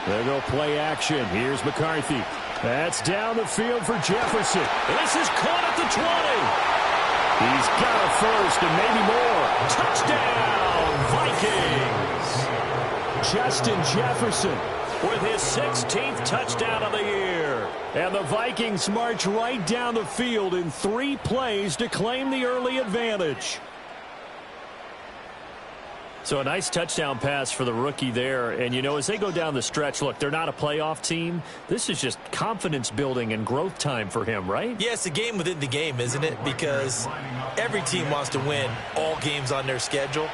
They'll go play action. Here's McCarthy. That's down the field for Jefferson. This is caught at the 20. He's got a first and maybe more. Touchdown, Vikings. Justin Jefferson with his 16th touchdown of the year. And the Vikings march right down the field in 3 plays to claim the early advantage. So a nice touchdown pass for the rookie there. And, you know, as they go down the stretch, look, they're not a playoff team. This is just confidence building and growth time for him, right? Yeah, it's a game within the game, isn't it? Because every team wants to win all games on their schedule.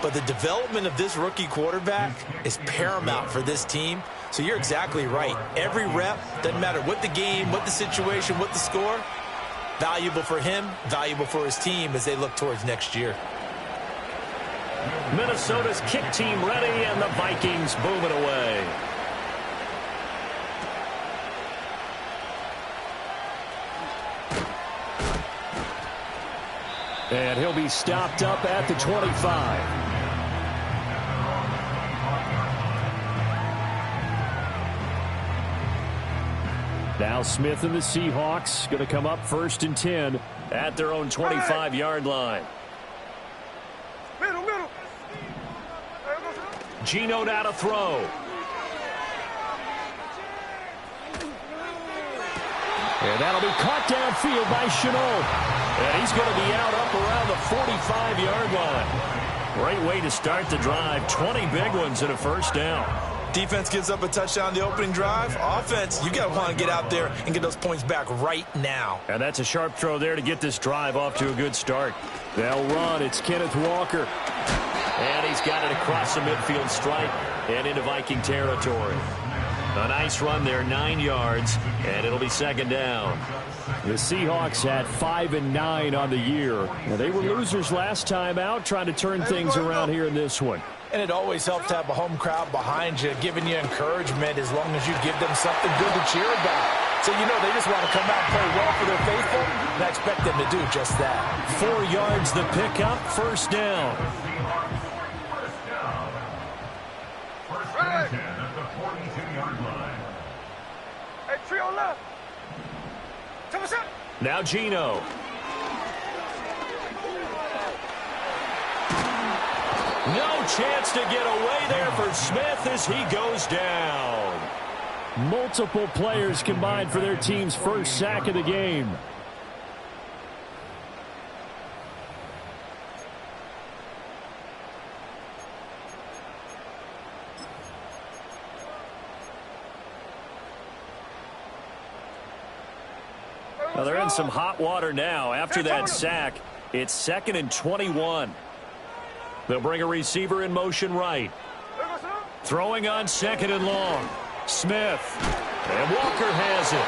But the development of this rookie quarterback is paramount for this team. So you're exactly right. Every rep, doesn't matter what the game, what the situation, what the score, valuable for him, valuable for his team as they look towards next year. Minnesota's kick team ready, and the Vikings boom it away. And he'll be stopped up at the 25. Now Smith and the Seahawks going to come up 1st and 10 at their own 25-yard line. Geno now to throw. And that'll be caught downfield by Shenault. And he's going to be out up around the 45-yard line. Great way to start the drive. 20 big ones and a first down. Defense gives up a touchdown the opening drive. Offense, you got to want to get out there and get those points back right now. And that's a sharp throw there to get this drive off to a good start. They'll run. It's Kenneth Walker. And he's got it across the midfield stripe and into Viking territory. A nice run there, 9 yards, and it'll be 2nd down. The Seahawks had 5 and 9 on the year. And they were losers last time out, trying to turn things around here in this one. And it always helps to have a home crowd behind you, giving you encouragement as long as you give them something good to cheer about. So, you know, they just want to come out and play well for their faithful, and I expect them to do just that. 4 yards the pickup, 1st down. Now Geno. No chance to get away there for Smith as he goes down. Multiple players combined for their team's first sack of the game. Well, they're in some hot water now. After that sack, it's 2nd and 21. They'll bring a receiver in motion right. Throwing on 2nd and long. Smith. And Walker has it.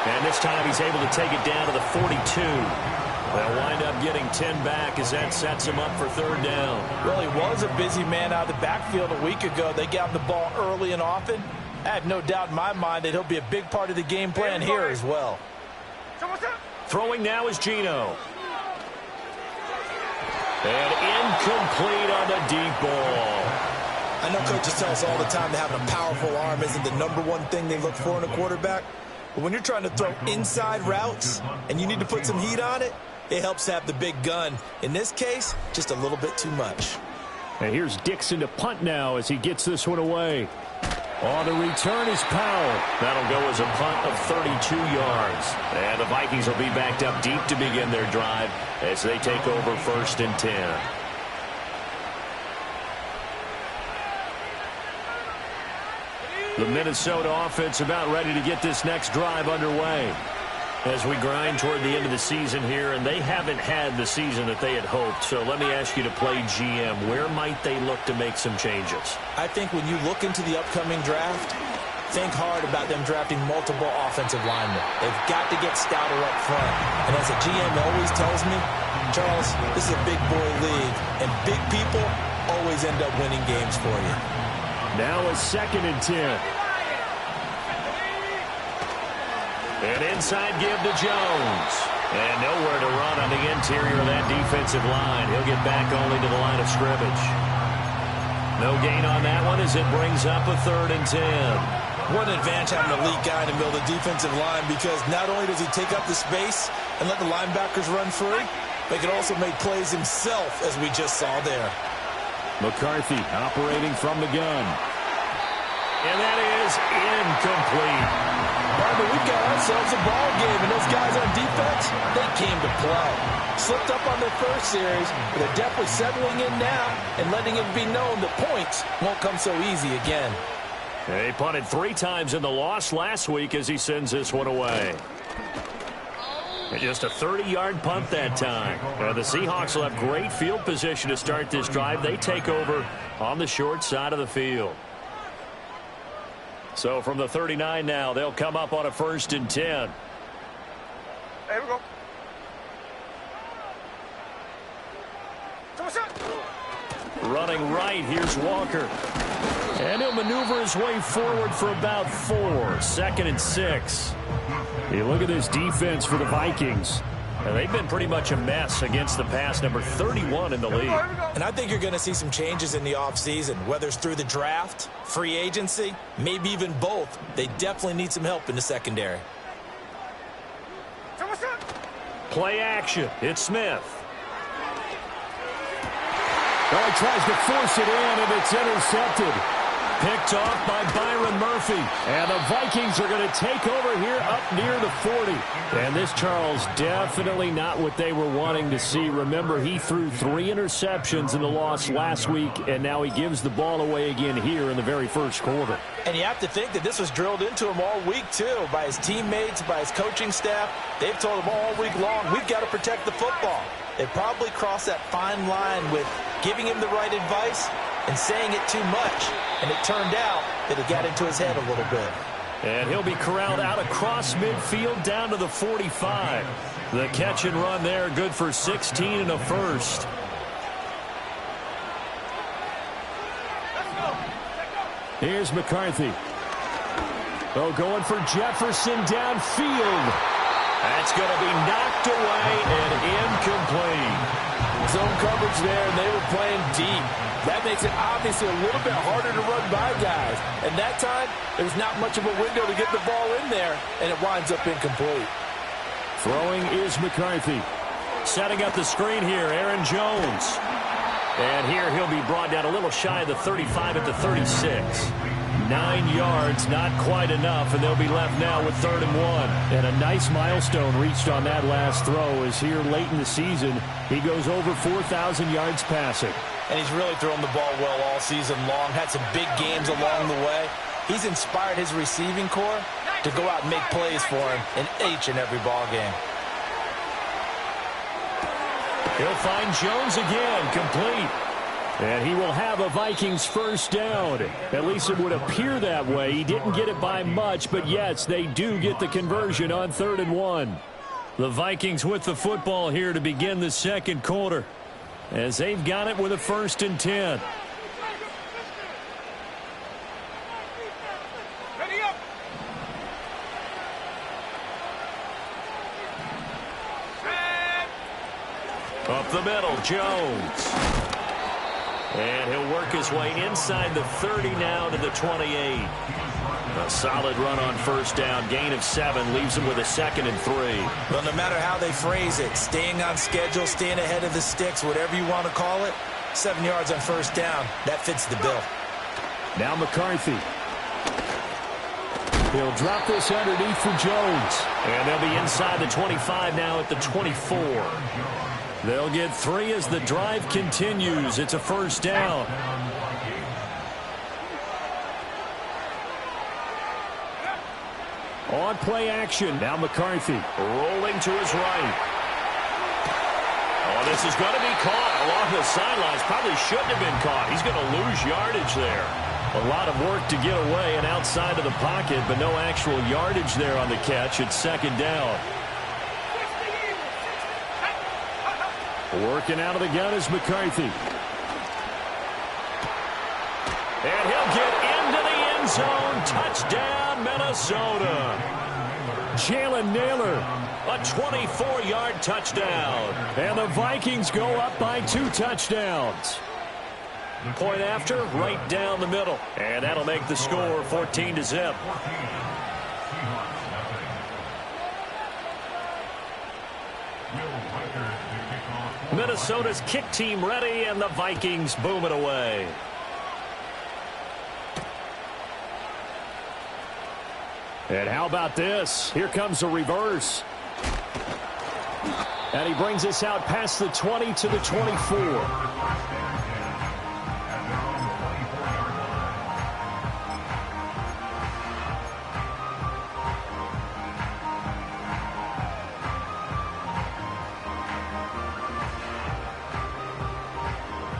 And this time he's able to take it down to the 42. They'll wind up getting 10 back as that sets him up for 3rd down. Well, he was a busy man out of the backfield a week ago. They got him the ball early and often. I have no doubt in my mind that he'll be a big part of the game plan here as well. Throwing now is Geno. And incomplete on the deep ball. I know coaches tell us all the time that having a powerful arm isn't the #1 thing they look for in a quarterback. But when you're trying to throw inside routes and you need to put some heat on it, it helps to have the big gun. In this case, just a little bit too much. And here's Dixon to punt now as he gets this one away. On the return is Powell. That'll go as a punt of 32 yards. And the Vikings will be backed up deep to begin their drive as they take over 1st and 10. The Minnesota offense about ready to get this next drive underway as we grind toward the end of the season here, and they haven't had the season that they had hoped. So let me ask you to play GM. Where might they look to make some changes? I think when you look into the upcoming draft, think hard about them drafting multiple offensive linemen. They've got to get stouter up front. And as a GM always tells me, Charles, this is a big boy league, and big people always end up winning games for you. Now a 2nd and 10. An inside give to Jones. And nowhere to run on the interior of that defensive line. He'll get back only to the line of scrimmage. No gain on that one as it brings up a 3rd and 10. What an advantage having an elite guy in the middle of the defensive line, because not only does he take up the space and let the linebackers run free, but he can also make plays himself, as we just saw there. McCarthy operating from the gun. And that is incomplete. Barbara, we've got ourselves a ball game, and those guys on defense, they came to play. Slipped up on their first series, but they're definitely settling in now and letting it be known that points won't come so easy again. They punted 3 times in the loss last week as he sends this one away. And just a 30-yard punt that time. The Seahawks will have great field position to start this drive. They take over on the short side of the field. So from the 39 now, they'll come up on a 1st and 10. There we go. Running right, here's Walker. And he'll maneuver his way forward for about 4. 2nd and 6. You look at this defense for the Vikings. And they've been pretty much a mess against the pass, number 31 in the league. And I think you're going to see some changes in the offseason, whether it's through the draft, free agency, maybe even both. They definitely need some help in the secondary. Play action. It's Smith. Oh, he tries to force it in, and it's intercepted. Picked off by Byron Murphy. And the Vikings are going to take over here up near the 40. And this, Charles, definitely not what they were wanting to see. Remember, he threw 3 interceptions in the loss last week, and now he gives the ball away again here in the very first quarter. And you have to think that this was drilled into him all week, too, by his teammates, by his coaching staff. They've told him all week long, we've got to protect the football. They probably crossed that fine line with giving him the right advice and saying it too much. And it turned out that it got into his head a little bit. And he'll be corralled out across midfield down to the 45. The catch and run there, good for 16 and a first. Here's McCarthy. Oh, going for Jefferson downfield. That's going to be knocked away and incomplete. Zone coverage there, and they were playing deep. That makes it obviously a little bit harder to run by guys. And that time, there's not much of a window to get the ball in there, and it winds up incomplete. Throwing is McCarthy. Setting up the screen here, Aaron Jones. And here he'll be brought down a little shy of the 35 at the 36. 9 yards, not quite enough, and they'll be left now with 3rd and 1. And a nice milestone reached on that last throw as here late in the season, he goes over 4,000 yards passing. And he's really thrown the ball well all season long, had some big games along the way. He's inspired his receiving corps to go out and make plays for him in each and every ball game. He'll find Jones again, complete. And he will have a Vikings 1st down. At least it would appear that way. He didn't get it by much, but yes, they do get the conversion on 3rd and 1. The Vikings with the football here to begin the 2nd quarter, as they've got it with a 1st and 10. Up the middle, Jones. And he'll work his way inside the 30 now to the 28. A solid run on 1st down. Gain of 7 leaves him with a 2nd and 3. Well, no matter how they phrase it, staying on schedule, staying ahead of the sticks, whatever you want to call it, 7 yards on 1st down, that fits the bill. Now McCarthy. He'll drop this underneath for Jones. And they'll be inside the 25 now at the 24. They'll get 3 as the drive continues. It's a 1st down. On play action. Now McCarthy rolling to his right. Oh, this is going to be caught along the sidelines. Probably shouldn't have been caught. He's going to lose yardage there. A lot of work to get away and outside of the pocket, but no actual yardage there on the catch. It's 2nd down. Working out of the gun is McCarthy. And he'll get into the end zone. Touchdown, Minnesota. Jalen Naylor, a 24-yard touchdown. And the Vikings go up by 2 touchdowns. Point after, right down the middle. And that'll make the score 14-0. Minnesota's kick team ready, and the Vikings boom it away. And how about this? Here comes a reverse. And he brings us out past the 20 to the 24.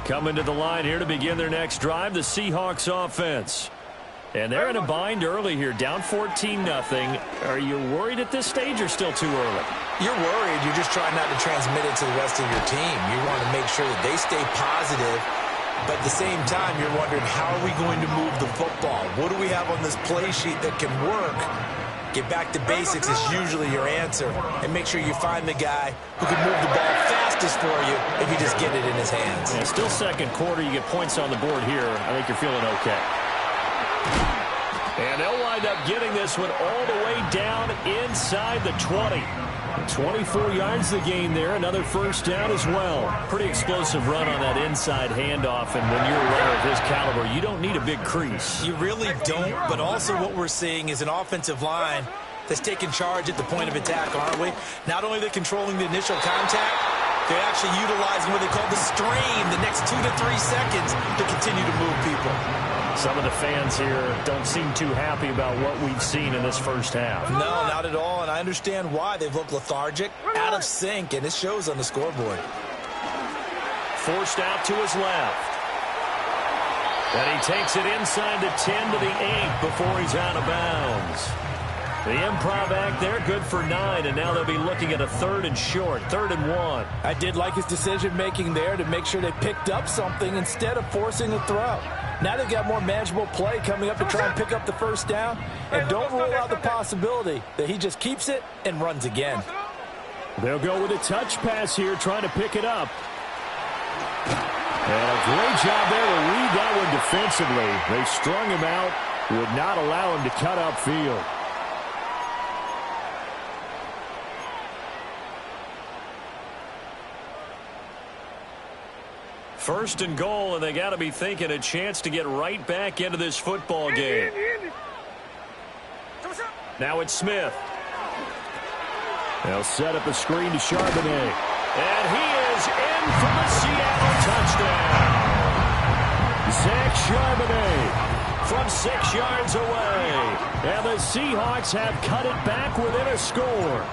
Coming to the line here to begin their next drive, the Seahawks offense. And they're in a bind early here, down 14-0. Are you worried at this stage or still too early? You're worried. You're just trying not to transmit it to the rest of your team. You want to make sure that they stay positive, but at the same time, you're wondering, how are we going to move the football? What do we have on this play sheet that can work? Get back to basics is usually your answer, and make sure you find the guy who can move the ball fastest for you if you just get it in his hands. Yeah, still second quarter. You get points on the board here. I think you're feeling okay. And they'll wind up getting this one all the way down inside the 20. 24 yards the gain there. Another first down as well. Pretty explosive run on that inside handoff. And when you're a runner of his caliber, you don't need a big crease. You really don't. But also what we're seeing is an offensive line that's taking charge at the point of attack, aren't we? Not only are they controlling the initial contact, they're actually utilizing what they call the strain, the next 2 to 3 seconds, to continue to move people. Some of the fans here don't seem too happy about what we've seen in this first half. No, not at all, and I understand why. They've looked lethargic, out of sync, and it shows on the scoreboard. Forced out to his left. And he takes it inside the 10 to the 8 before he's out of bounds. The improv act there, good for 9, and now they'll be looking at a 3rd and short, 3rd and 1. I did like his decision-making there to make sure they picked up something instead of forcing a throw. Now they've got more manageable play coming up to try and pick up the first down, and don't rule out the possibility that he just keeps it and runs again. They'll go with a touch pass here, trying to pick it up. And a great job there to read that one defensively. They strung him out, would not allow him to cut upfield. First and goal, and they got to be thinking a chance to get right back into this football game. Now it's Smith. They'll set up a screen to Charbonnet. And he is in for the Seattle touchdown. Zach Charbonnet from 6 yards away. And the Seahawks have cut it back within a score.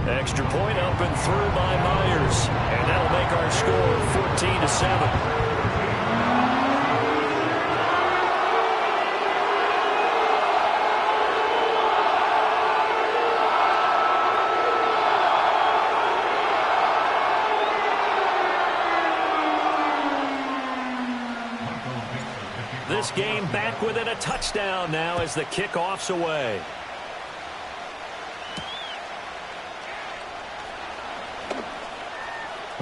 Extra point up and through by Myers. And that'll make our score 14-7. This game back within a touchdown now as the kickoff's away.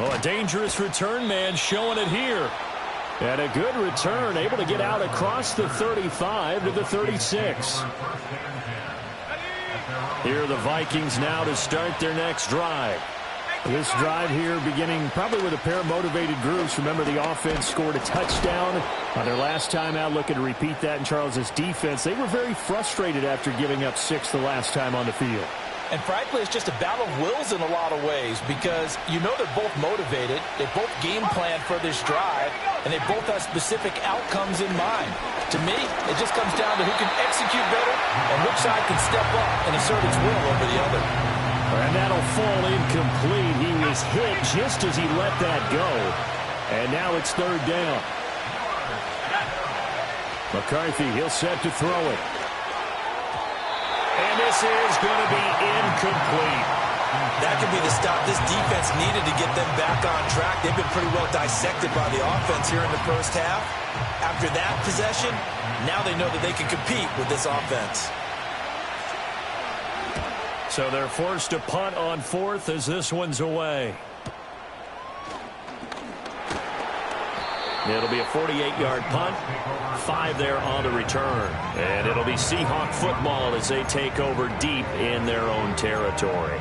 Oh, a dangerous return man showing it here. And a good return, able to get out across the 35 to the 36. Here are the Vikings now to start their next drive. This drive here beginning probably with a pair of motivated groups. Remember, the offense scored a touchdown on their last time out. Looking to repeat that in Charles's defense. They were very frustrated after giving up 6 the last time on the field. And frankly, it's just a battle of wills in a lot of ways because you know they're both motivated. They both game plan for this drive, and they both have specific outcomes in mind. To me, it just comes down to who can execute better and which side can step up and assert its will over the other. And that'll fall incomplete. He was hit just as he let that go. And now it's 3rd down. McCarthy, he'll set to throw it. And this is going to be incomplete. That could be the stop this defense needed to get them back on track. They've been pretty well dissected by the offense here in the first half. After that possession, now they know that they can compete with this offense. So they're forced to punt on 4th as this one's away. It'll be a 48-yard punt, 5 there on the return. And it'll be Seahawk football as they take over deep in their own territory.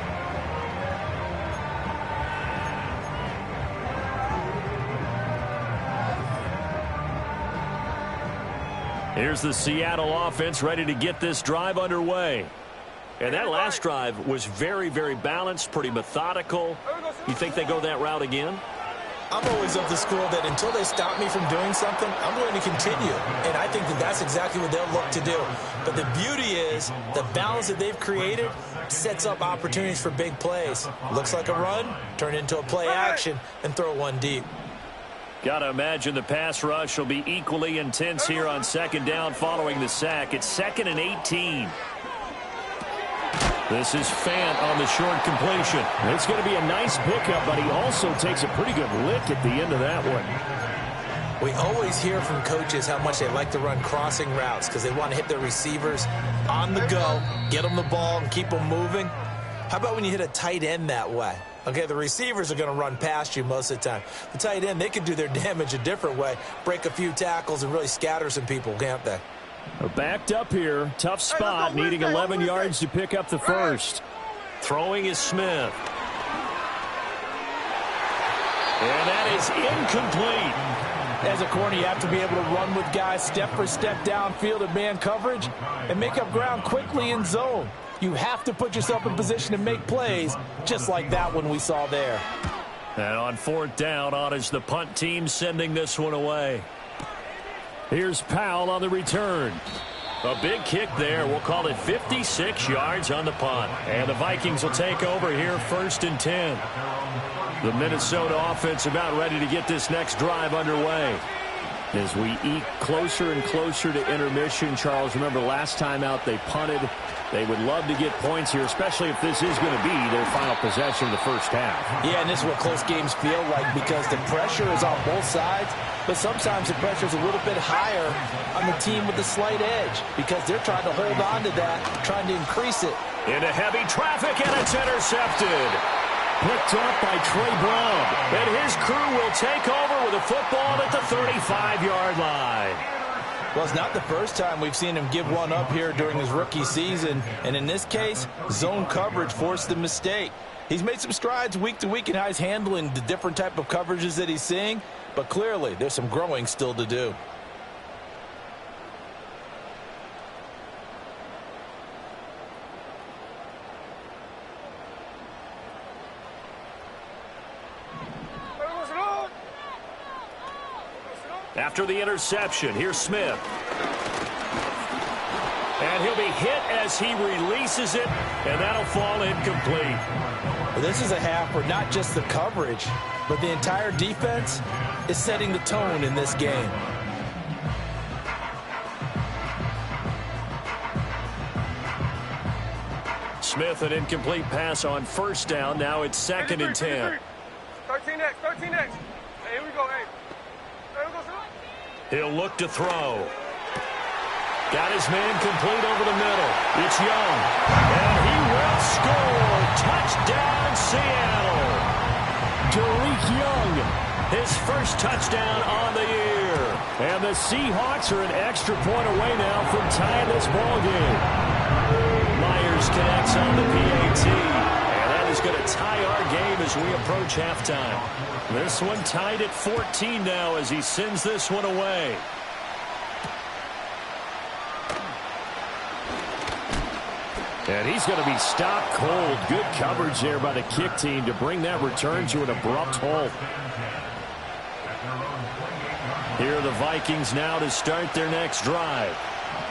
Here's the Seattle offense ready to get this drive underway. And that last drive was very, very balanced, pretty methodical. You think they go that route again? I'm always of the school that until they stop me from doing something, I'm going to continue. And I think that that's exactly what they'll look to do. But the beauty is the balance that they've created sets up opportunities for big plays. Looks like a run, turn it into a play action, and throw one deep. Got to imagine the pass rush will be equally intense here on second down following the sack. It's 2nd and 18. This is Fant on the short completion. It's going to be a nice pickup, but he also takes a pretty good lick at the end of that one. We always hear from coaches how much they like to run crossing routes because they want to hit their receivers on the go, get them the ball, and keep them moving. How about when you hit a tight end that way? Okay, the receivers are going to run past you most of the time. The tight end, they can do their damage a different way, break a few tackles, and really scatter some people, can't they? Backed up here. Tough spot, needing 11 yards to pick up the first. Throwing is Smith. And that is incomplete. As a corner, you have to be able to run with guys step for step downfield in man coverage and make up ground quickly in zone. You have to put yourself in position to make plays, just like that one we saw there. And on 4th down, on is the punt team sending this one away. Here's Powell on the return. A big kick there. We'll call it 56 yards on the punt. And the Vikings will take over here 1st and 10. The Minnesota offense about ready to get this next drive underway. As we eke closer and closer to intermission, Charles, remember last time out they punted. They would love to get points here, especially if this is going to be their final possession of the first half. Yeah, and this is what close games feel like because the pressure is on both sides, but sometimes the pressure is a little bit higher on the team with the slight edge because they're trying to hold on to that, trying to increase it. Into heavy traffic, and it's intercepted. Picked up by Trey Brown. And his crew will take over with a football at the 35-yard line. Well, it's not the first time we've seen him give one up here during his rookie season. And in this case, zone coverage forced the mistake. He's made some strides week to week in how he's handling the different type of coverages that he's seeing. But clearly, there's some growing still to do. After the interception, here's Smith. And he'll be hit as he releases it, and that'll fall incomplete. Well, this is a half where not just the coverage, but the entire defense is setting the tone in this game. Smith, an incomplete pass on 1st down. Now it's 2nd and 10. 13X, 13X. Hey, here we go, hey. He'll look to throw. Got his man complete over the middle. It's Young. And he will score. Touchdown, Seattle. Tariq Young, his first touchdown on the year. And the Seahawks are an extra point away now from tying this ball game. Myers connects on the PAT. And that is going to tie our game as we approach halftime. This one tied at 14 now as he sends this one away. And he's going to be stopped cold. Good coverage there by the kick team to bring that return to an abrupt halt. Here are the Vikings now to start their next drive.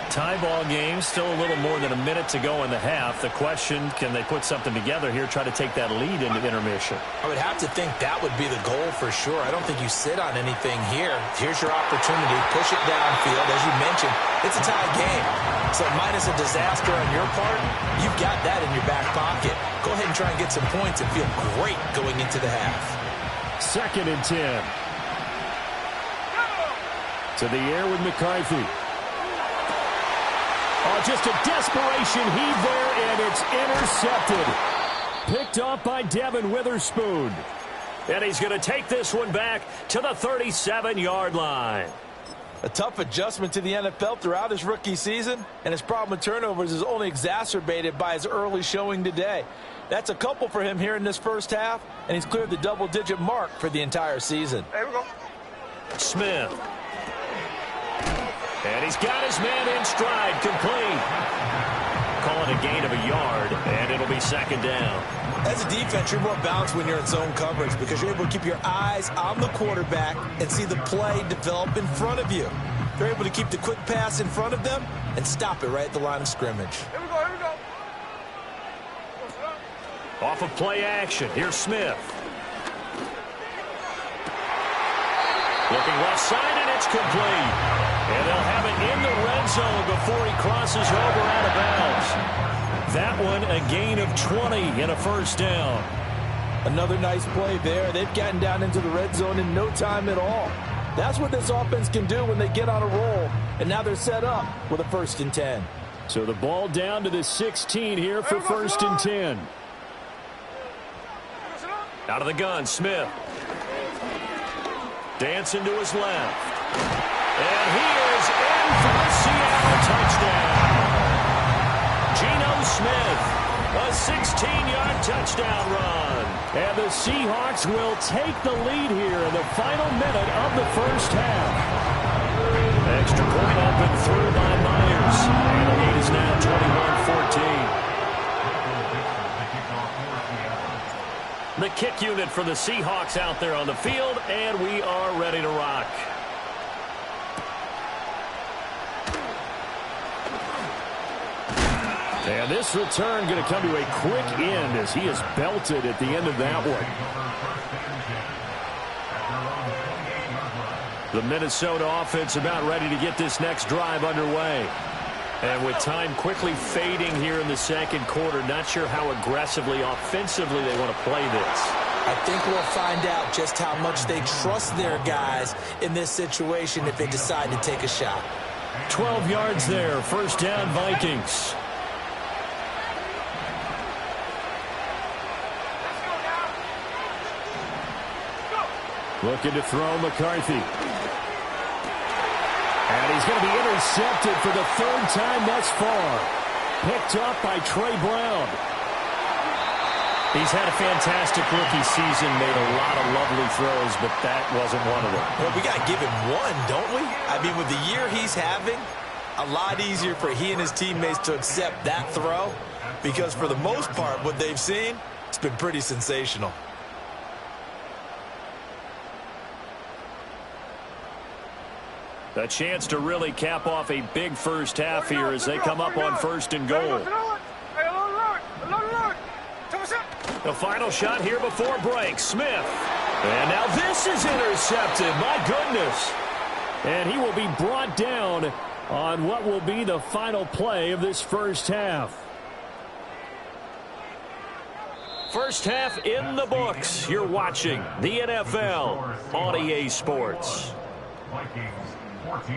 Tie ball game, still a little more than a minute to go in the half. The question, can they put something together here, try to take that lead into intermission? I would have to think that would be the goal for sure. I don't think you sit on anything here. Here's your opportunity. Push it downfield. As you mentioned, it's a tie game. So minus a disaster on your part, you've got that in your back pocket. Go ahead and try and get some points and feel great going into the half. 2nd and 10. To the air with McCarthy. Oh, just a desperation heave there, and it's intercepted. Picked off by Devin Witherspoon. And he's going to take this one back to the 37-yard line. A tough adjustment to the NFL throughout his rookie season, and his problem with turnovers is only exacerbated by his early showing today. That's a couple for him here in this first half, and he's cleared the double-digit mark for the entire season. Here we go. Smith. And he's got his man in stride, complete. Calling a gain of a yard, and it'll be second down. As a defense, you're more balanced when you're in zone coverage because you're able to keep your eyes on the quarterback and see the play develop in front of you. They're able to keep the quick pass in front of them and stop it right at the line of scrimmage. Here we go, here we go. Off of play action, here's Smith. Looking left side, and it's complete. And they'll have it in the red zone before he crosses over out of bounds. That one, a gain of 20 and a first down. Another nice play there. They've gotten down into the red zone in no time at all. That's what this offense can do when they get on a roll. And now they're set up with a 1st and 10. So the ball down to the 16 here for 1st and 10. Out of the gun, Smith. Dancing to his left. And he is in for the Seattle touchdown. Geno Smith, a 16-yard touchdown run. And the Seahawks will take the lead here in the final minute of the first half. Extra point up and through by Myers. And the lead is now 21-14. The kick unit for the Seahawks out there on the field, and we are ready to rock. And this return going to come to a quick end as he is belted at the end of that one. The Minnesota offense about ready to get this next drive underway. And with time quickly fading here in the second quarter, not sure how aggressively, offensively they want to play this. I think we'll find out just how much they trust their guys in this situation if they decide to take a shot. 12 yards there, first down Vikings. Looking to throw McCarthy. And he's going to be intercepted for the 3rd time thus far. Picked up by Trey Brown. He's had a fantastic rookie season, made a lot of lovely throws, but that wasn't one of them. Well, we got to give him one, don't we? I mean, with the year he's having, a lot easier for he and his teammates to accept that throw because for the most part, what they've seen, it's been pretty sensational. A chance to really cap off a big first half here as they come up on 1st and goal. The final shot here before break. Smith. And now this is intercepted. My goodness. And he will be brought down on what will be the final play of this first half. First half in the books. You're watching the NFL on EA Sports. Vikings 14.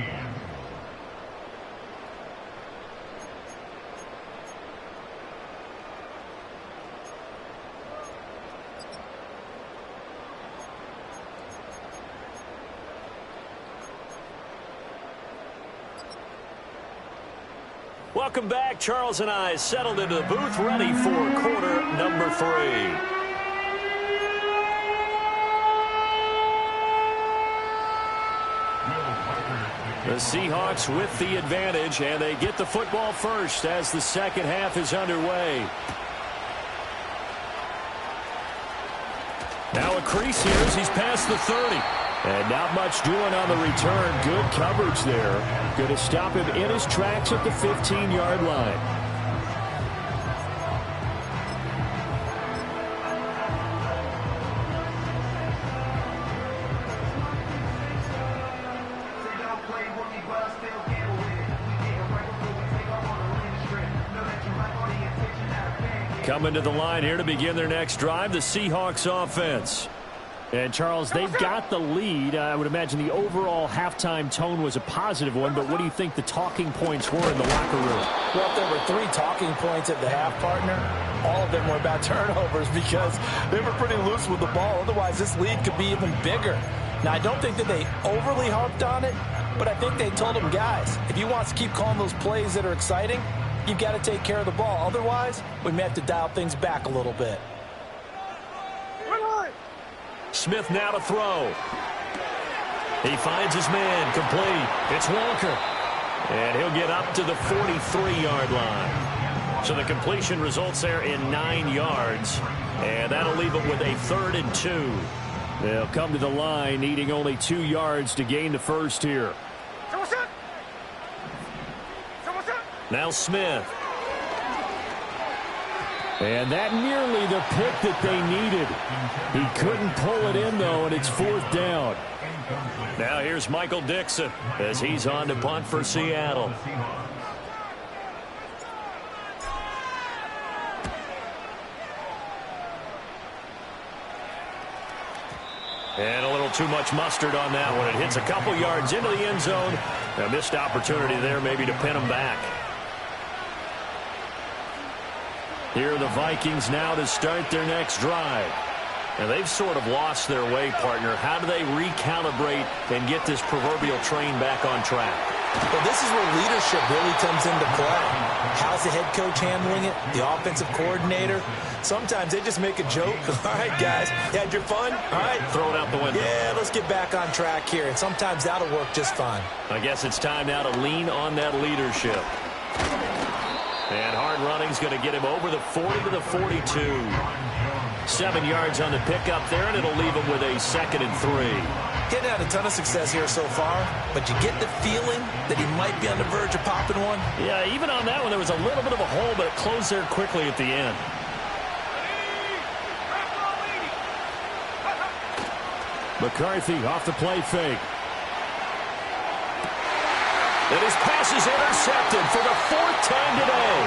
Welcome back. Charles and I settled into the booth, ready for quarter number 3. The Seahawks with the advantage, and they get the football first as the second half is underway. Now a crease here as he's past the 30. And not much doing on the return. Good coverage there. Going to stop him in his tracks at the 15-yard line. Coming to the line here to begin their next drive, the Seahawks offense. And, Charles, they've got the lead. I would imagine the overall halftime tone was a positive one, but what do you think the talking points were in the locker room? Well, if there were 3 talking points at the half, partner, all of them were about turnovers because they were pretty loose with the ball. Otherwise, this lead could be even bigger. Now, I don't think that they overly harped on it, but I think they told them, guys, if you want to keep calling those plays that are exciting, you've got to take care of the ball. Otherwise, we may have to dial things back a little bit. Smith now to throw. He finds his man, complete. It's Walker. And he'll get up to the 43-yard line. So the completion results there in 9 yards. And that'll leave it with a 3rd and 2. They'll come to the line needing only 2 yards to gain the first here. Now Smith. And that nearly the pick that they needed. He couldn't pull it in, though, and it's 4th down. Now here's Michael Dixon as he's on to punt for Seattle. And a little too much mustard on that one. It hits a couple yards into the end zone. A missed opportunity there maybe to pin him back. Here are the Vikings now to start their next drive. And they've sort of lost their way, partner. How do they recalibrate and get this proverbial train back on track? Well, this is where leadership really comes into play. How's the head coach handling it? The offensive coordinator? Sometimes they just make a joke. All right, guys, you had your fun? All right. Throw it out the window. Yeah, let's get back on track here. And sometimes that'll work just fine. I guess it's time now to lean on that leadership. And hard running's going to get him over the 40 to the 42. 7 yards on the pickup there, and it'll leave him with a 2nd and 3. Getting had a ton of success here so far, but you get the feeling that he might be on the verge of popping one. Yeah, even on that one, there was a little bit of a hole, but it closed there quickly at the end. McCarthy off the play fake. And his pass is intercepted for the 4th time today.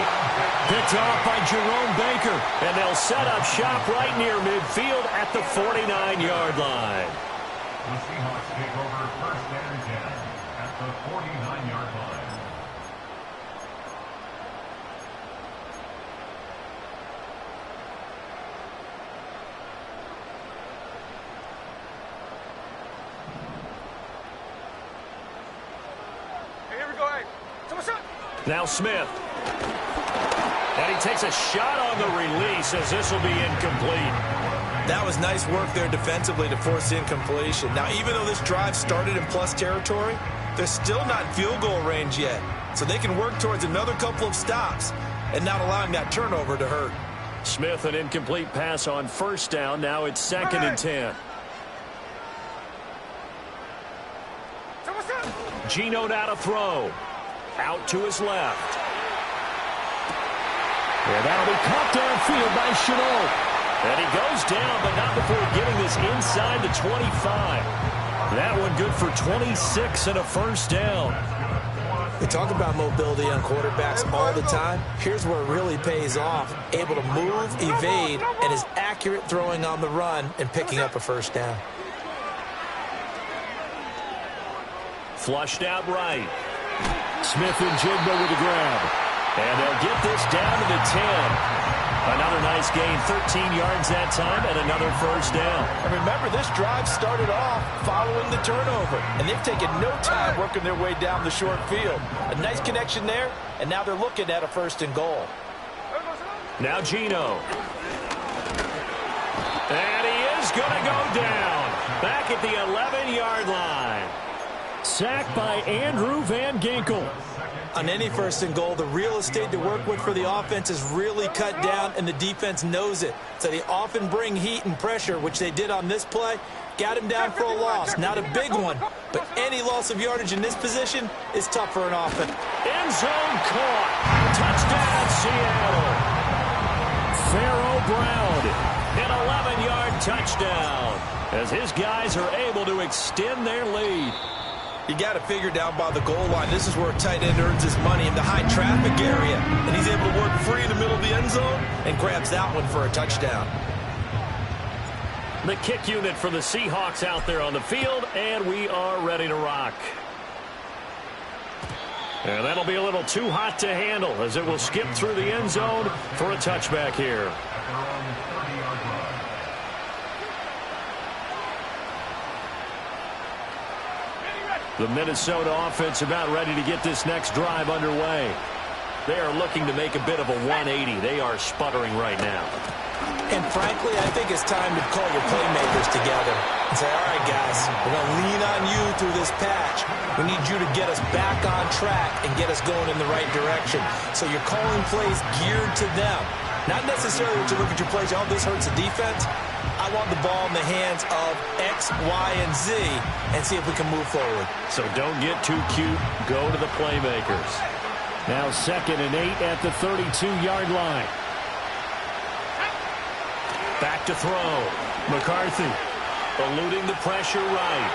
Picked off by Jerome Baker. And they'll set up shop right near midfield at the 49-yard line. The Seahawks take over 1st and 10 at the 49-yard line. Now Smith. And he takes a shot on the release as this will be incomplete. That was nice work there defensively to force incompletion. Now, even though this drive started in plus territory, they're still not in field goal range yet. So they can work towards another couple of stops and not allowing that turnover to hurt. Smith, an incomplete pass on 1st down. Now it's 2nd and 10. Geno now to throw. Out to his left. And that'll be caught downfield by Shenault. And he goes down, but not before getting this inside the 25. That one good for 26 and a 1st down. We talk about mobility on quarterbacks all the time. Here's where it really pays off. Able to move, evade, and is accurate throwing on the run and picking up a 1st down. Flushed out right. Smith and Jigba with the grab. And they'll get this down to the 10. Another nice gain, 13 yards that time, and another 1st down. And remember, this drive started off following the turnover, and they've taken no time working their way down the short field. A nice connection there, and now they're looking at a 1st and goal. Now Geno. And he is going to go down. Back at the 11-yard line. Sacked by Andrew Van Ginkel. On any 1st and goal, the real estate to work with for the offense is really cut down, and the defense knows it. So they often bring heat and pressure, which they did on this play. Got him down for a loss. Not a big one, but any loss of yardage in this position is tough for an offense. End zone caught. Touchdown, Seattle. Pharaoh Brown, an 11-yard touchdown, as his guys are able to extend their lead. You got to figure down by the goal line. This is where a tight end earns his money in the high traffic area. And he's able to work free in the middle of the end zone and grabs that one for a touchdown. The kick unit for the Seahawks out there on the field, and we are ready to rock. And that'll be a little too hot to handle as it will skip through the end zone for a touchback here. The Minnesota offense about ready to get this next drive underway. They are looking to make a bit of a 180. They are sputtering right now. And frankly, I think it's time to call your playmakers together and say, all right, guys, we're going to lean on you through this patch. We need you to get us back on track and get us going in the right direction. So you're calling plays geared to them. Not necessarily that you look at your plays, oh, this hurts the defense. I want the ball in the hands of X, Y, and Z and see if we can move forward. So don't get too cute. Go to the playmakers. Now 2nd and 8 at the 32-yard line. Back to throw. McCarthy eluding the pressure right.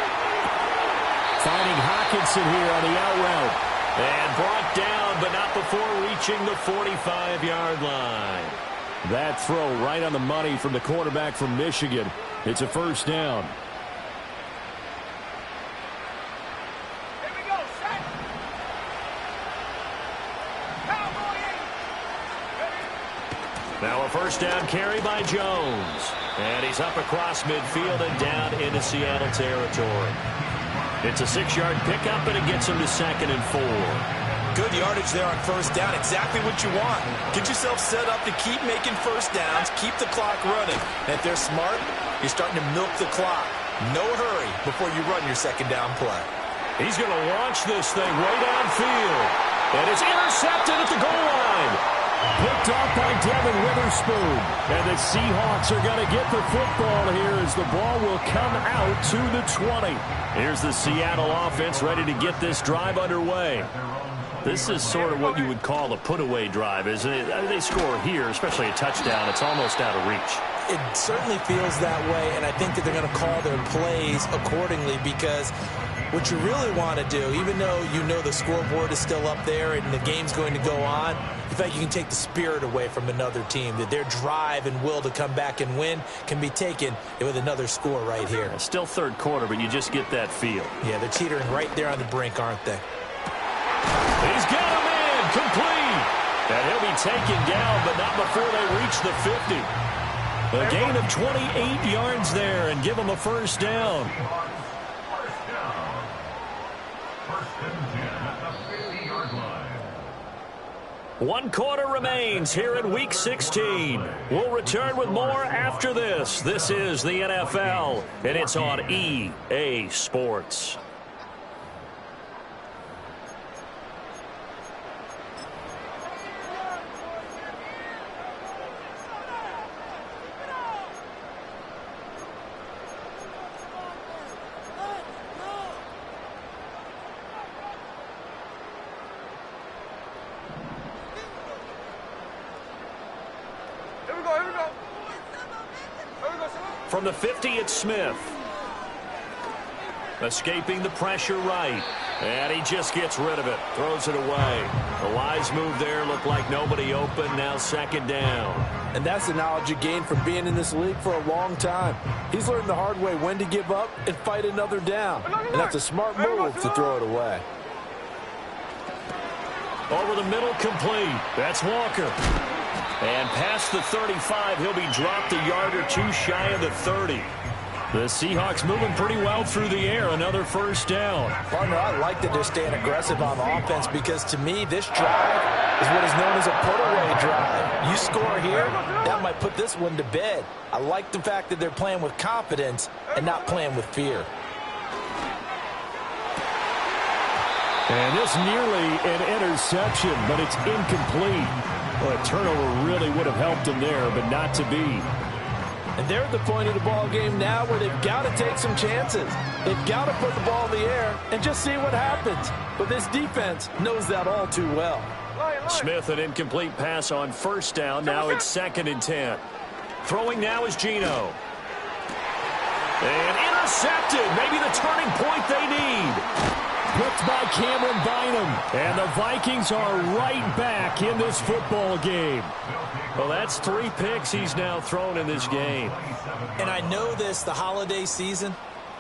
Finding Hockenson here on the out route. And brought down, but not before reaching the 45-yard line. That throw right on the money from the quarterback from Michigan. It's a first down. Here we go, set. Now a first down carry by Jones. And he's up across midfield and down into Seattle territory. It's a 6-yard pickup, and it gets him to 2nd and 4. Good yardage there on first down. Exactly what you want. Get yourself set up to keep making first downs, keep the clock running. And if they're smart, you're starting to milk the clock. No hurry before you run your second down play. He's going to launch this thing way downfield. And it's intercepted at the goal line. Picked off by Devin Witherspoon. And the Seahawks are going to get the football here as the ball will come out to the 20. Here's the Seattle offense ready to get this drive underway. This is sort of what you would call a put-away drive, isn't it? I mean, they score here, especially a touchdown. It's almost out of reach. It certainly feels that way, and I think that they're going to call their plays accordingly because what you really want to do, even though you know the scoreboard is still up there and the game's going to go on, in fact, you can take the spirit away from another team, that their drive and will to come back and win can be taken with another score right here. It's still third quarter, but you just get that feel. Yeah, they're teetering right there on the brink, aren't they? He's got him in, complete. And he'll be taken down, but not before they reach the 50. A gain of 28 yards there and give him a first down. First and 10 at the 50-yard line. 1 quarter remains here in Week 16. We'll return with more after this. This is the NFL, and it's on EA Sports. From the 50, it's Smith. Escaping the pressure right. And he just gets rid of it. Throws it away. The wise move there. Looked like nobody open. Now 2nd down. And that's the knowledge you gain from being in this league for a long time. He's learned the hard way when to give up and fight another down. And that's a smart move to throw it away. Over the middle, complete. That's Walker. And past the 35, he'll be dropped a yard or two shy of the 30. The Seahawks moving pretty well through the air. Another first down. Partner, I like that they're staying aggressive on offense because, to me, this drive is what is known as a put-away drive. You score here, that might put this one to bed. I like the fact that they're playing with confidence and not playing with fear. And this nearly an interception, but it's incomplete. Well, a turnover really would have helped him there, but not to be. And they're at the point of the ball game now where they've got to take some chances. They've got to put the ball in the air and just see what happens. But this defense knows that all too well. Smith, an incomplete pass on first down. Now it's 2nd and 10. Throwing now is Geno. And intercepted. Maybe the turning point they need. Picked by Cameron Bynum. And the Vikings are right back in this football game. Well, that's 3 picks he's now thrown in this game. And I know this, the holiday season,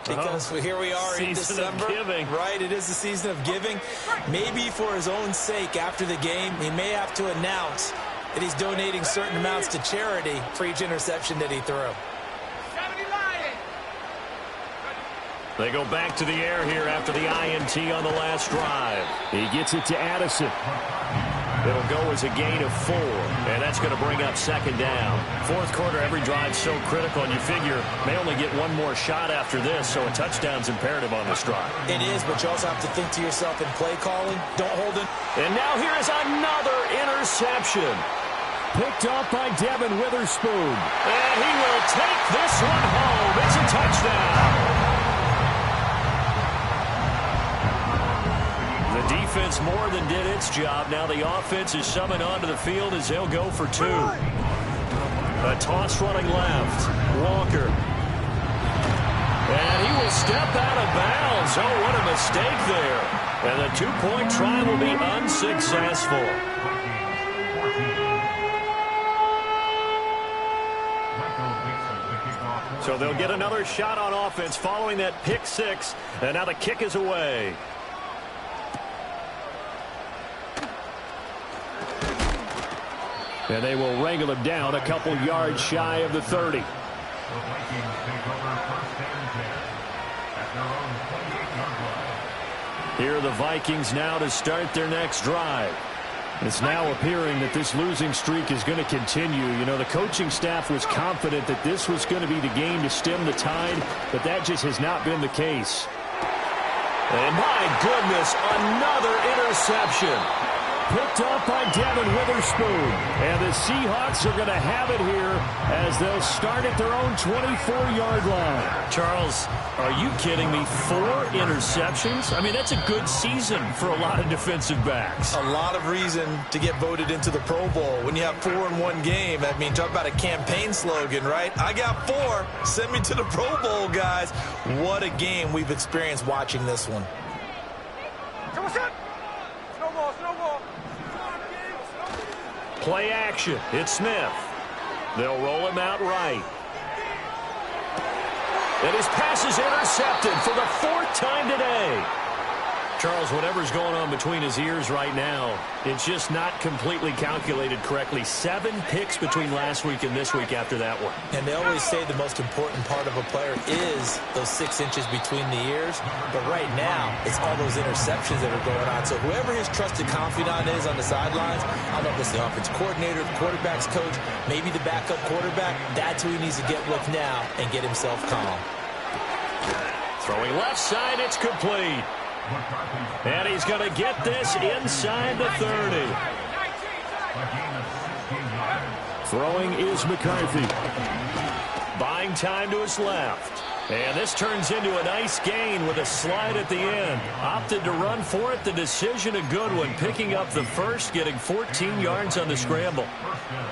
because here we are in December. Of giving. Right, it is the season of giving. Maybe for his own sake, after the game, he may have to announce that he's donating certain amounts to charity for each interception that he threw. They go back to the air here after the INT on the last drive. He gets it to Addison. It'll go as a gain of 4, and that's going to bring up 2nd down. Fourth quarter, every drive's so critical, and you figure may only get one more shot after this, so a touchdown's imperative on this drive. It is, but you also have to think to yourself in play calling. Don't hold it. And now here's another interception. Picked up by Devin Witherspoon. And he will take this one home. It's a touchdown. The defense more than did its job. Now the offense is summoned onto the field as they'll go for 2. A toss running left. Walker. And he will step out of bounds. Oh, what a mistake there. And the 2-point try will be unsuccessful. So they'll get another shot on offense following that pick 6. And now the kick is away. And they will wrangle him down a couple yards shy of the 30. Here are the Vikings now to start their next drive. It's now appearing that this losing streak is going to continue. You know, the coaching staff was confident that this was going to be the game to stem the tide, but that just has not been the case. And my goodness, another interception. Picked up by Devin Witherspoon. And the Seahawks are going to have it here as they'll start at their own 24-yard line. Charles, are you kidding me? 4 interceptions? I mean, that's a good season for a lot of defensive backs. A lot of reason to get voted into the Pro Bowl. When you have 4 in one game, I mean, talk about a campaign slogan, right? I got 4. Send me to the Pro Bowl, guys. What a game we've experienced watching this one. Play action. It's Smith. They'll roll him out right. And his pass is intercepted for the 4th time today. Charles, whatever's going on between his ears right now, it's just not completely calculated correctly. 7 picks between last week and this week after that one. And they always say the most important part of a player is those 6 inches between the ears. But right now, it's all those interceptions that are going on. So whoever his trusted confidant is on the sidelines, I don't know if it's the offense coordinator, the quarterback's coach, maybe the backup quarterback, that's who he needs to get with now and get himself calm. Throwing left side, it's complete. And he's going to get this inside the 30. Throwing is McCarthy. Buying time to his left. And this turns into a nice gain with a slide at the end. Opted to run for it. The decision a good one. Picking up the first, getting 14 yards on the scramble.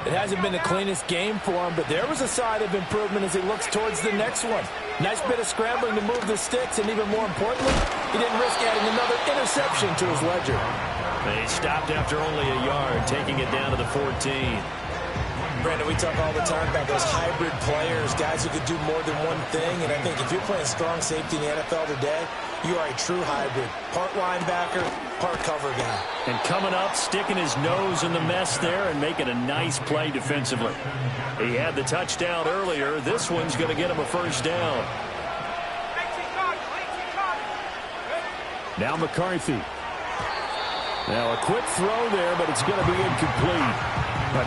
It hasn't been the cleanest game for him, but there was a sign of improvement as he looks towards the next one. Nice bit of scrambling to move the sticks, and even more importantly, he didn't risk adding another interception to his ledger. And he stopped after only a yard, taking it down to the 14. Brandon, we talk all the time about those hybrid players, guys who could do more than one thing. And I think if you're playing strong safety in the NFL today, you are a true hybrid. Part linebacker, part cover guy. And coming up, sticking his nose in the mess there and making a nice play defensively. He had the touchdown earlier. This one's going to get him a first down. Now McCarthy. Now a quick throw there, but it's going to be incomplete.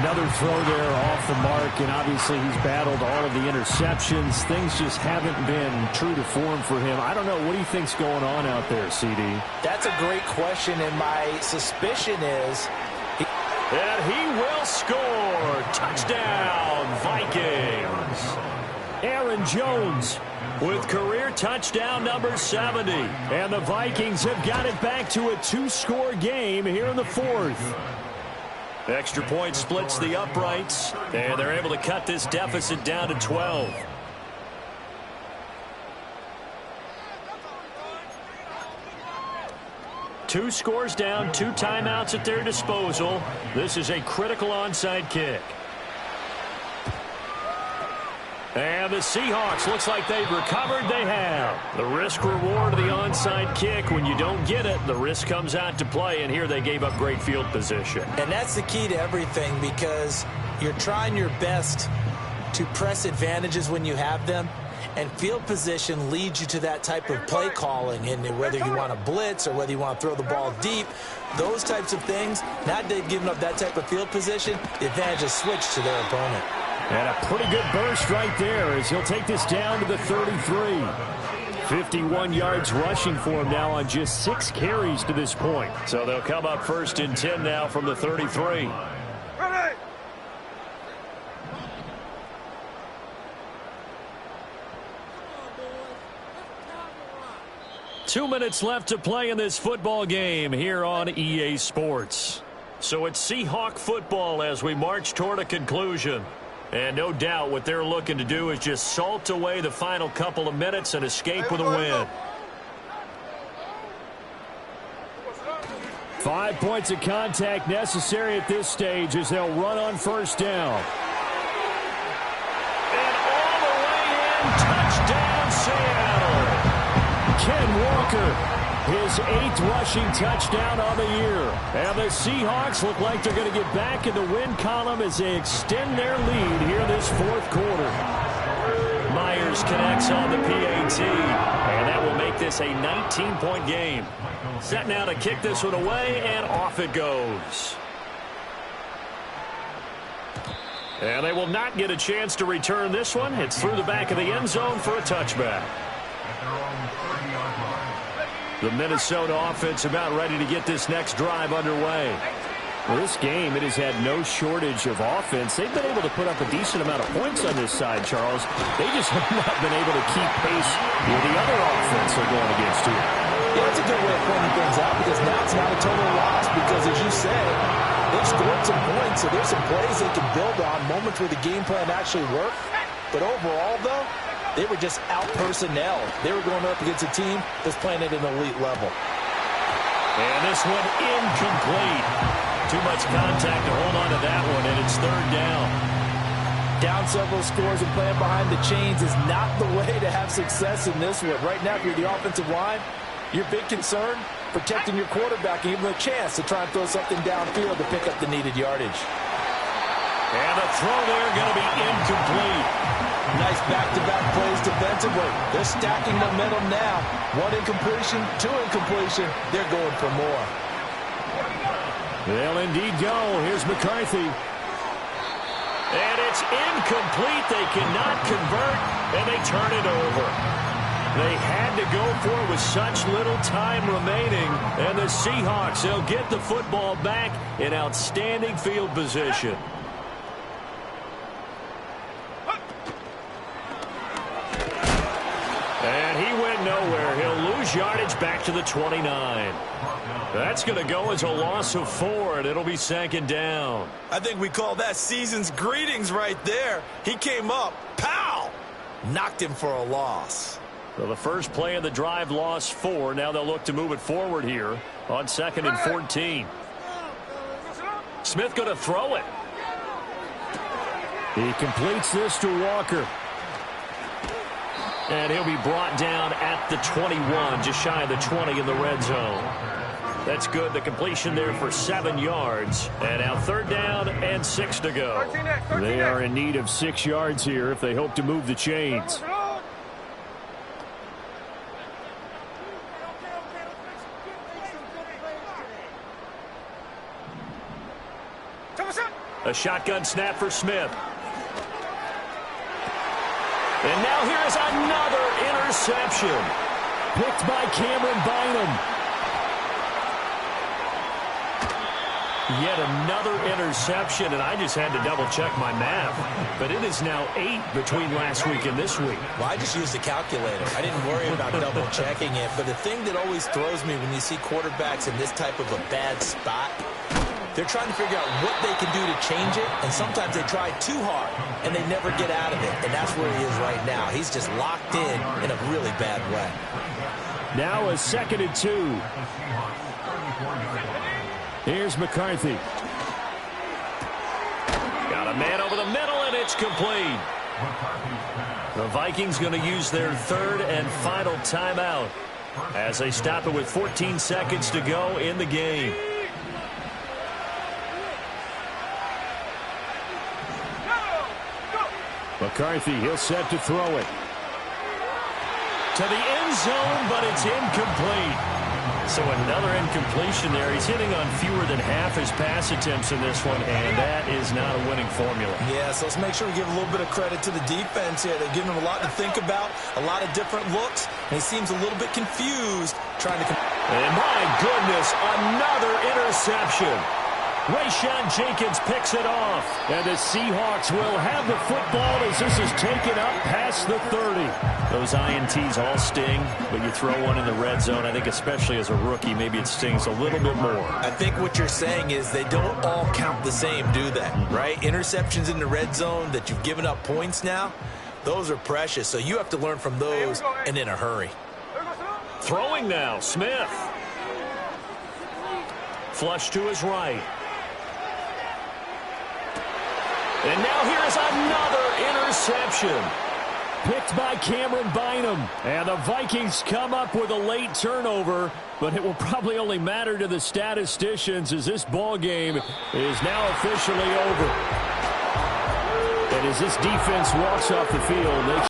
Another throw there off the mark, and obviously he's battled all of the interceptions. Things just haven't been true to form for him. I don't know. What do you think's going on out there, CD? That's a great question, and my suspicion is... And he will score. Touchdown, Vikings. Aaron Jones with career touchdown number 70. And the Vikings have got it back to a 2-score game here in the 4th. Extra point splits the uprights, and they're able to cut this deficit down to 12. 2 scores down, 2 timeouts at their disposal. This is a critical onside kick. And the Seahawks, looks like they've recovered. They have. The risk-reward of the onside kick. When you don't get it, the risk comes out to play, and here they gave up great field position. And that's the key to everything, because you're trying your best to press advantages when you have them, and field position leads you to that type of play calling. And whether you want to blitz or whether you want to throw the ball deep, those types of things, now that they've given up that type of field position, the advantage is switched to their opponent. And a pretty good burst right there as he'll take this down to the 33. 51 yards rushing for him now on just 6 carries to this point. So they'll come up 1st and 10 now from the 33. Ready. 2 minutes left to play in this football game here on EA Sports. So it's Seahawk football as we march toward a conclusion. And no doubt what they're looking to do is just salt away the final couple of minutes and escape with a win. 5 points of contact necessary at this stage as they'll run on 1st down. And all the way in, touchdown Seattle. Ken Walker, his 8th rushing touchdown on the year. And the Seahawks look like they're going to get back in the win column as they extend their lead here this 4th quarter. Myers connects on the PAT, and that will make this a 19-point game. Set now to kick this one away, and off it goes. And they will not get a chance to return this one. It's through the back of the end zone for a touchback. The Minnesota offense about ready to get this next drive underway. Well, this game, it has had no shortage of offense. They've been able to put up a decent amount of points on this side, Charles. They just have not been able to keep pace with the other offense they're going against here. Yeah, that's a good way of pointing things out, because now it's not a total loss, because as you said, they've scored some points, so there's some plays they can build on, moments where the game plan actually worked. But overall, though, they were just out-personnel. They were going up against a team that's playing at an elite level. And this one incomplete. Too much contact to hold on to that one, and it's 3rd down. Down several scores and playing behind the chains is not the way to have success in this one. Right now, if you're the offensive line, your big concern, protecting your quarterback and give him a chance to try and throw something downfield to pick up the needed yardage. And the throw there going to be incomplete. Nice back-to-back plays defensively. They're stacking momentum now. 1 incompletion, 2 incompletion. They're going for more. They'll indeed go. Here's McCarthy. And it's incomplete. They cannot convert, and they turn it over. They had to go for it with such little time remaining. And the Seahawks, they'll get the football back in outstanding field position. And he went nowhere. He'll lose yardage back to the 29. That's going to go as a loss of 4, and it'll be 2nd down. I think we call that season's greetings right there. He came up, pow! Knocked him for a loss. So the first play of the drive lost 4. Now they'll look to move it forward here on 2nd and 14. Smith going to throw it. He completes this to Walker. And he'll be brought down at the 21, just shy of the 20 in the red zone. That's good. The completion there for 7 yards. And now 3rd down and 6 to go. They are in need of 6 yards here if they hope to move the chains. A shotgun snap for Smith. And now here is another interception. Picked by Cameron Bynum. Yet another interception, and I just had to double-check my math. But it is now 8 between last week and this week. Well, I just used the calculator. I didn't worry about double-checking it. But the thing that always throws me when you see quarterbacks in this type of a bad spot, they're trying to figure out what they can do to change it, and sometimes they try too hard, and they never get out of it. And that's where he is right now. He's just locked in a really bad way. Now a 2nd and 2. Here's McCarthy. Got a man over the middle, and it's complete. The Vikings going to use their third and final timeout as they stop it with 14 seconds to go in the game. McCarthy, he'll set to throw it. To the end zone, but it's incomplete. So another incompletion there. He's hitting on fewer than half his pass attempts in this one, and that is not a winning formula. Yeah, so let's make sure we give a little bit of credit to the defense here. They're giving him a lot to think about, a lot of different looks, and he seems a little bit confused trying to... And my goodness, another interception. Rayshon Jenkins picks it off. And the Seahawks will have the football as this is taken up past the 30. Those INTs all sting, but you throw one in the red zone, I think especially as a rookie, maybe it stings a little bit more. I think what you're saying is they don't all count the same, do they? Right? Interceptions in the red zone that you've given up points now, those are precious. So you have to learn from those and in a hurry. Throwing now, Smith. Flush to his right. And now here is another interception. Picked by Cameron Bynum. And the Vikings come up with a late turnover, but it will probably only matter to the statisticians as this ball game is now officially over. And as this defense walks off the field, they